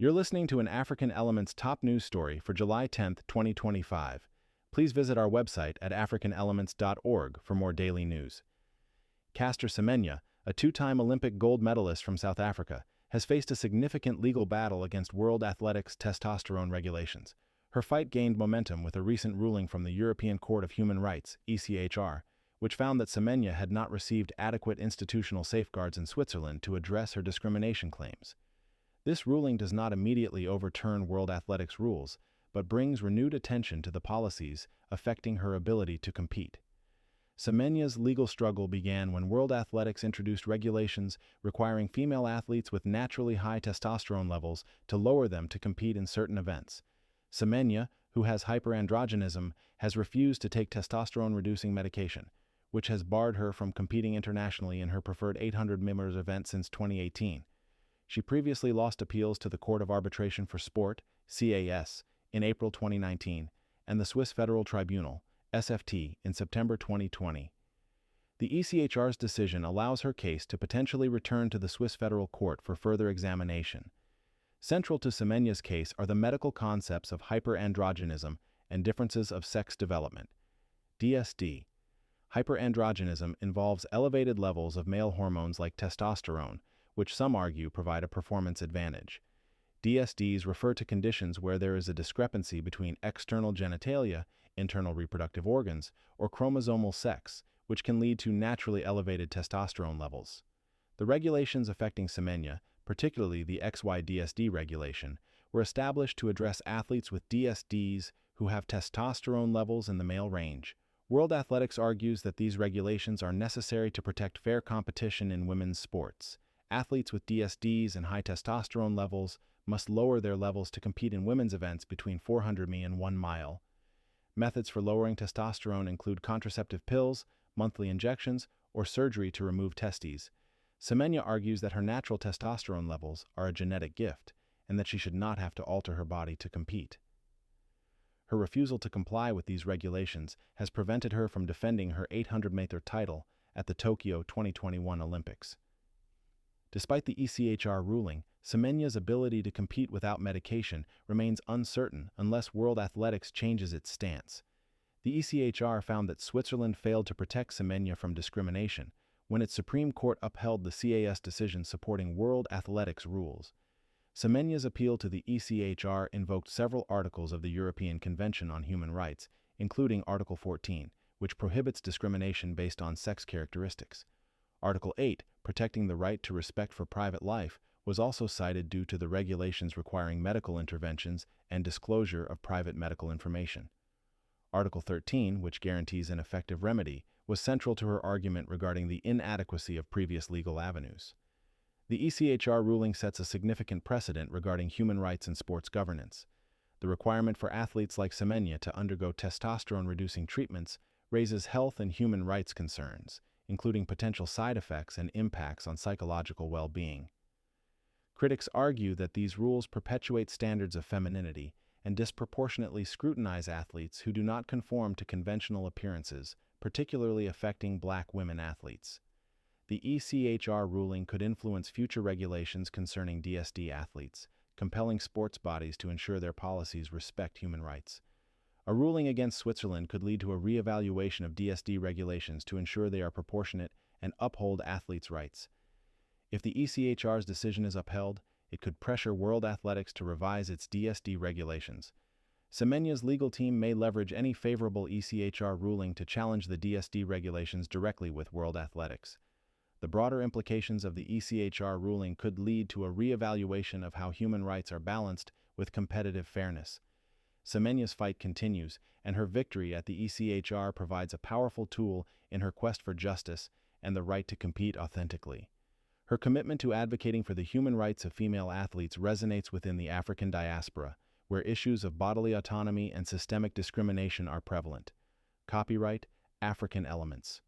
You're listening to an African Elements top news story for July 10, 2025. Please visit our website at africanelements.org for more daily news. Caster Semenya, a two-time Olympic gold medalist from South Africa, has faced a significant legal battle against World Athletics testosterone regulations. Her fight gained momentum with a recent ruling from the European Court of Human Rights, ECHR, which found that Semenya had not received adequate institutional safeguards in Switzerland to address her discrimination claims. This ruling does not immediately overturn World Athletics rules, but brings renewed attention to the policies affecting her ability to compete. Semenya's legal struggle began when World Athletics introduced regulations requiring female athletes with naturally high testosterone levels to lower them to compete in certain events. Semenya, who has hyperandrogenism, has refused to take testosterone-reducing medication, which has barred her from competing internationally in her preferred 800 meters event since 2018. She previously lost appeals to the Court of Arbitration for Sport, CAS, in April 2019, and the Swiss Federal Tribunal, SFT, in September 2020. The ECHR's decision allows her case to potentially return to the Swiss Federal Court for further examination. Central to Semenya's case are the medical concepts of hyperandrogenism and differences of sex development. DSD. Hyperandrogenism involves elevated levels of male hormones like testosterone, which some argue provide a performance advantage. DSDs refer to conditions where there is a discrepancy between external genitalia, internal reproductive organs, or chromosomal sex, which can lead to naturally elevated testosterone levels. The regulations affecting Semenya, particularly the XY-DSD regulation, were established to address athletes with DSDs who have testosterone levels in the male range. World Athletics argues that these regulations are necessary to protect fair competition in women's sports. Athletes with DSDs and high testosterone levels must lower their levels to compete in women's events between 400 m and 1 mile. Methods for lowering testosterone include contraceptive pills, monthly injections, or surgery to remove testes. Semenya argues that her natural testosterone levels are a genetic gift and that she should not have to alter her body to compete. Her refusal to comply with these regulations has prevented her from defending her 800-meter title at the Tokyo 2021 Olympics. Despite the ECHR ruling, Semenya's ability to compete without medication remains uncertain unless World Athletics changes its stance. The ECHR found that Switzerland failed to protect Semenya from discrimination when its Supreme Court upheld the CAS decision supporting World Athletics rules. Semenya's appeal to the ECHR invoked several articles of the European Convention on Human Rights, including Article 14, which prohibits discrimination based on sex characteristics. Article 8, protecting the right to respect for private life, was also cited due to the regulations requiring medical interventions and disclosure of private medical information. Article 13, which guarantees an effective remedy, was central to her argument regarding the inadequacy of previous legal avenues. The ECHR ruling sets a significant precedent regarding human rights and sports governance. The requirement for athletes like Semenya to undergo testosterone-reducing treatments raises health and human rights concerns, including potential side effects and impacts on psychological well-being. Critics argue that these rules perpetuate standards of femininity and disproportionately scrutinize athletes who do not conform to conventional appearances, particularly affecting Black women athletes. The ECHR ruling could influence future regulations concerning DSD athletes, compelling sports bodies to ensure their policies respect human rights. A ruling against Switzerland could lead to a re-evaluation of DSD regulations to ensure they are proportionate and uphold athletes' rights. If the ECHR's decision is upheld, it could pressure World Athletics to revise its DSD regulations. Semenya's legal team may leverage any favorable ECHR ruling to challenge the DSD regulations directly with World Athletics. The broader implications of the ECHR ruling could lead to a re-evaluation of how human rights are balanced with competitive fairness. Semenya's fight continues, and her victory at the ECHR provides a powerful tool in her quest for justice and the right to compete authentically. Her commitment to advocating for the human rights of female athletes resonates within the African diaspora, where issues of bodily autonomy and systemic discrimination are prevalent. Copyright, African Elements.